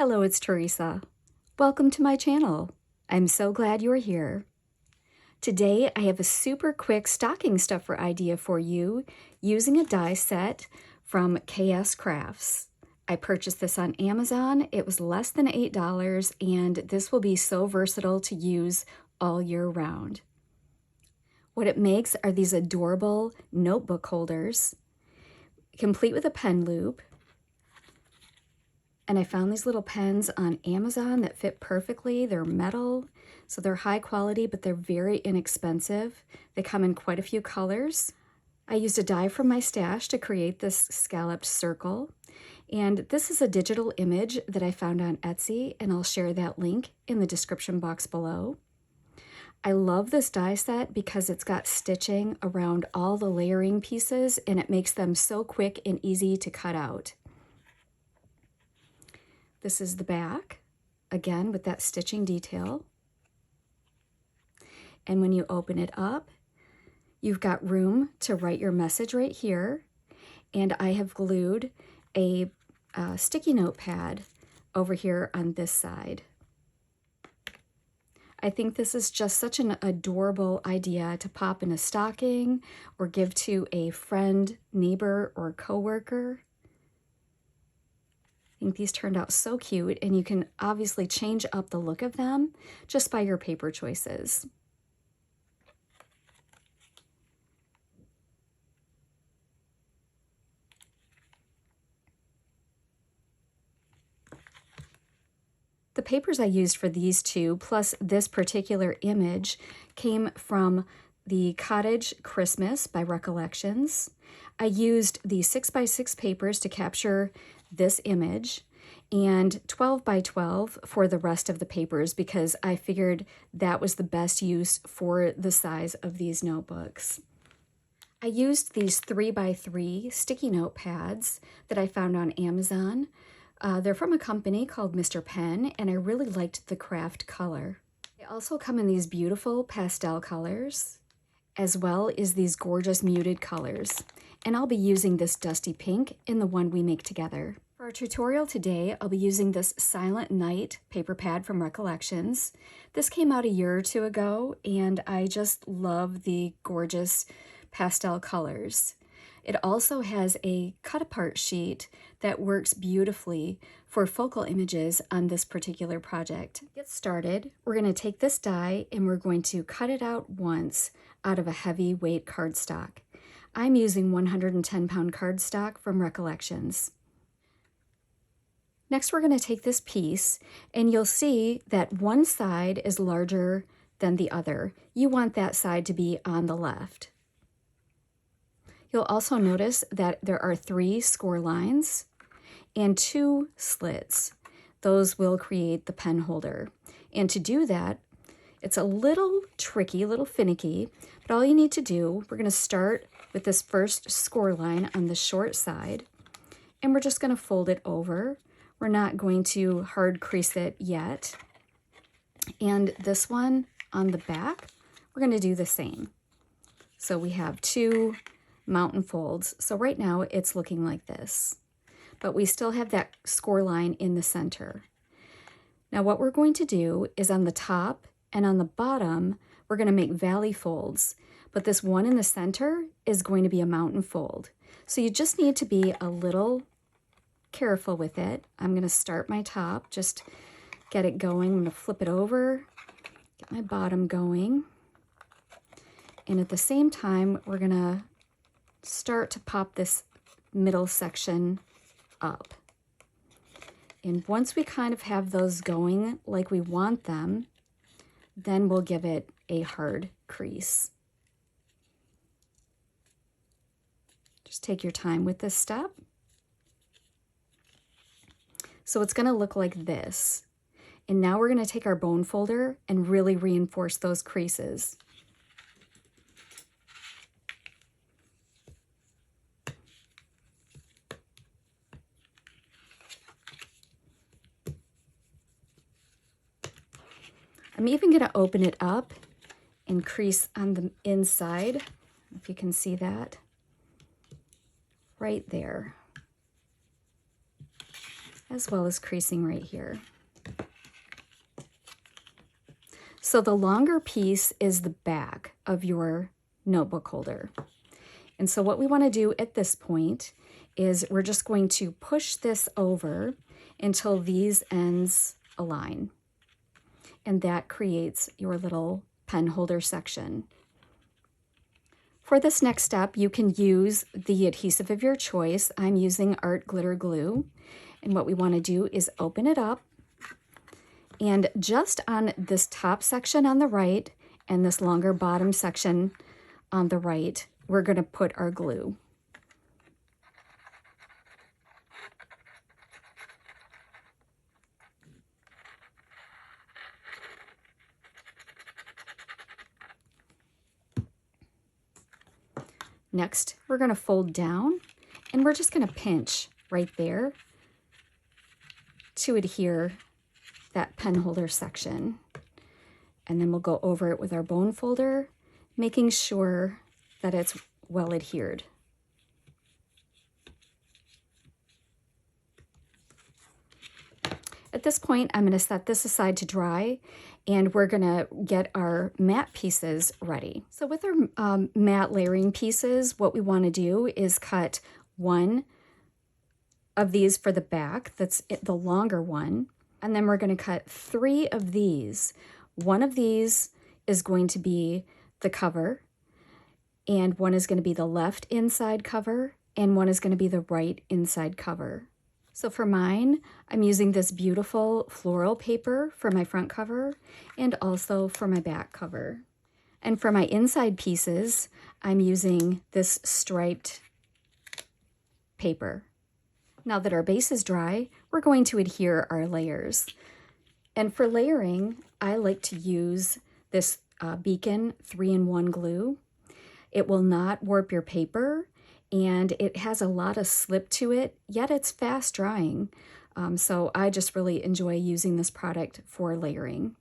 Hello, it's Theresa. Welcome to my channel. I'm so glad you're here. Today, I have a super quick stocking stuffer idea for you using a die set from KS Crafts. I purchased this on Amazon. It was less than $8, and this will be so versatile to use all year round. What it makes are these adorable notebook holders, complete with a pen loop. And I found these little pens on Amazon that fit perfectly. They're metal, so they're high quality, but they're very inexpensive. They come in quite a few colors. I used a die from my stash to create this scalloped circle. And this is a digital image that I found on Etsy, and I'll share that link in the description box below. I love this die set because it's got stitching around all the layering pieces, and it makes them so quick and easy to cut out. This is the back, again with that stitching detail. And when you open it up, you've got room to write your message right here. And I have glued a sticky note pad over here on this side. I think this is just such an adorable idea to pop in a stocking or give to a friend, neighbor, or coworker. I think these turned out so cute, and you can obviously change up the look of them just by your paper choices. The papers I used for these two, plus this particular image, came from the Cottage Christmas by Recollections. I used the 6x6 papers to capture this image and 12x12 for the rest of the papers because I figured that was the best use for the size of these notebooks. I used these 3x3 sticky note pads that I found on Amazon. They're from a company called Mr. Pen, and I really liked the craft color. They also come in these beautiful pastel colors, as well as these gorgeous muted colors. And I'll be using this dusty pink in the one we make together. For our tutorial today, I'll be using this Silent Night paper pad from Recollections. This came out a year or two ago, and I just love the gorgeous pastel colors. It also has a cut-apart sheet that works beautifully for focal images on this particular project. To get started, we're going to take this die and we're going to cut it out once out of a heavyweight cardstock. I'm using 110-pound cardstock from Recollections. Next, we're going to take this piece, and you'll see that one side is larger than the other. You want that side to be on the left. You'll also notice that there are 3 score lines and 2 slits. Those will create the pen holder. And to do that, it's a little tricky, a little finicky, but all you need to do, we're going to start with this first score line on the short side, and we're just going to fold it over. We're not going to hard crease it yet. And this one on the back, we're going to do the same. So we have 2 mountain folds. So right now it's looking like this, but we still have that score line in the center. Now what we're going to do is on the top and on the bottom, we're going to make valley folds, but this one in the center is going to be a mountain fold. So you just need to be a little careful with it. I'm going to start my top, just get it going. I'm going to flip it over, get my bottom going. And at the same time, we're going to start to pop this middle section up. And once we kind of have those going like we want them, then we'll give it a hard crease. Just take your time with this step. So it's going to look like this. And now we're going to take our bone folder and really reinforce those creases. I'm even going to open it up and crease on the inside, if you can see that, right there. as well as creasing right here. So the longer piece is the back of your notebook holder. And so what we want to do at this point is we're just going to push this over until these ends align. And that creates your little pen holder section. For this next step, you can use the adhesive of your choice. I'm using Art Glitter Glue. And what we want to do is open it up. And just on this top section on the right and this longer bottom section on the right, we're going to put our glue. Next, we're going to fold down and we're just going to pinch right there to adhere that pen holder section. And then we'll go over it with our bone folder, making sure that it's well adhered. At this point, I'm going to set this aside to dry, and we're going to get our matte pieces ready. So with our matte layering pieces, what we want to do is cut one of these for the back, that's the longer one, and then we're going to cut 3 of these. One of these is going to be the cover, and one is going to be the left inside cover, and one is going to be the right inside cover. So for mine, I'm using this beautiful floral paper for my front cover and also for my back cover. And for my inside pieces, I'm using this striped paper. Now that our base is dry, we're going to adhere our layers. And for layering, I like to use this Beacon 3-in-1 glue. It will not warp your paper, and it has a lot of slip to it, yet it's fast drying. So I just really enjoy using this product for layering.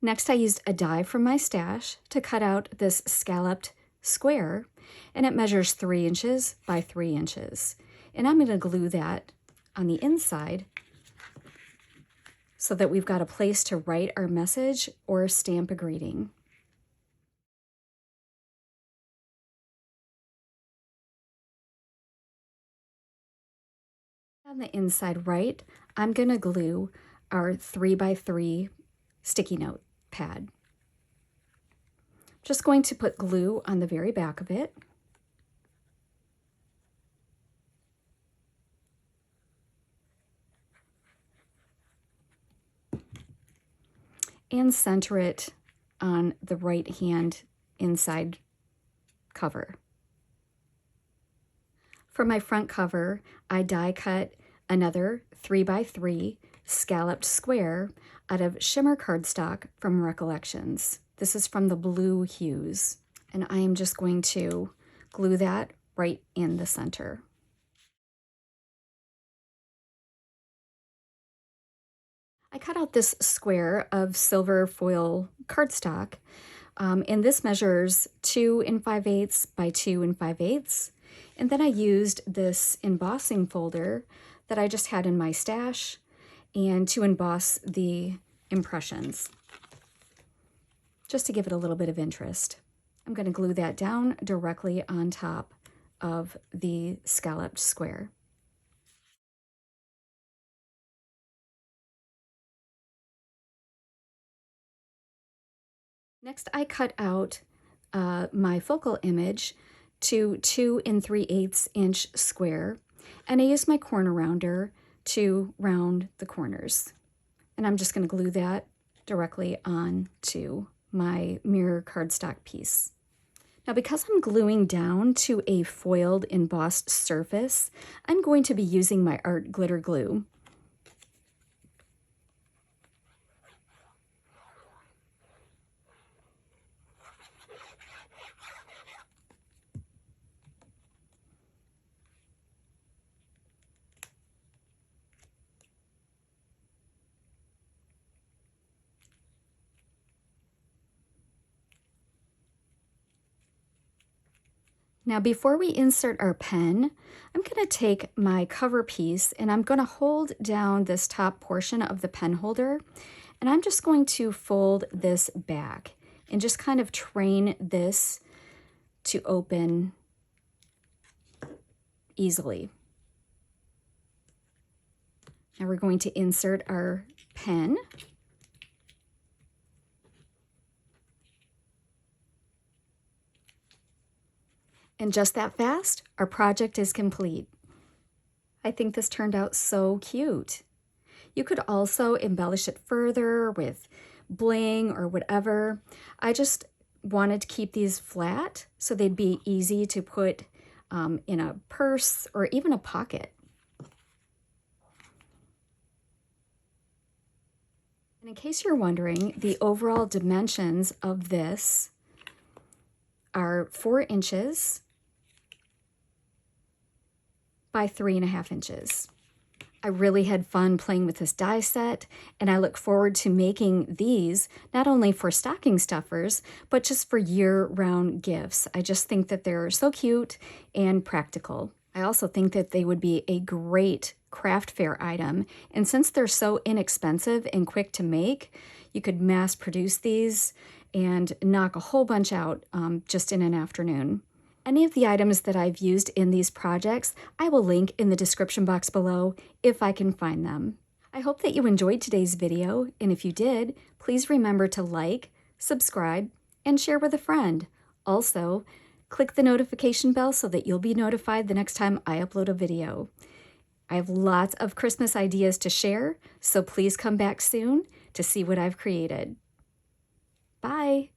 Next, I used a die from my stash to cut out this scalloped square, and it measures 3 inches by 3 inches. And I'm going to glue that on the inside so that we've got a place to write our message or stamp a greeting. On the inside right, I'm going to glue our 3x3 sticky note pad. Just going to put glue on the very back of it. And center it on the right hand inside cover. For my front cover, I die cut another 3x3 scalloped square out of shimmer cardstock from Recollections. This is from the blue hues, and I am just going to glue that right in the center. I cut out this square of silver foil cardstock, and this measures 2 5/8 by 2 5/8. And then I used this embossing folder that I just had in my stash and to emboss the impressions, just to give it a little bit of interest. I'm going to glue that down directly on top of the scalloped square. Next, I cut out my focal image to 2 3/8 inch square, and I used my corner rounder to round the corners. And I'm just going to glue that directly onto my mirror cardstock piece. Now, because I'm gluing down to a foiled embossed surface, I'm going to be using my art glitter glue. Now, before we insert our pen, I'm going to take my cover piece and I'm going to hold down this top portion of the pen holder, and I'm just going to fold this back and just kind of train this to open easily. Now we're going to insert our pen. And just that fast, our project is complete. I think this turned out so cute. You could also embellish it further with bling or whatever. I just wanted to keep these flat so they'd be easy to put in a purse or even a pocket. And in case you're wondering, the overall dimensions of this are 4 inches by 3.5 inches. I really had fun playing with this die set, and I look forward to making these not only for stocking stuffers, but just for year-round gifts. I just think that they're so cute and practical. I also think that they would be a great craft fair item, and since they're so inexpensive and quick to make, you could mass produce these and knock a whole bunch out just in an afternoon. Any of the items that I've used in these projects, I will link in the description box below if I can find them. I hope that you enjoyed today's video, and if you did, please remember to like, subscribe, and share with a friend. Also, click the notification bell so that you'll be notified the next time I upload a video. I have lots of Christmas ideas to share, so please come back soon to see what I've created. Bye!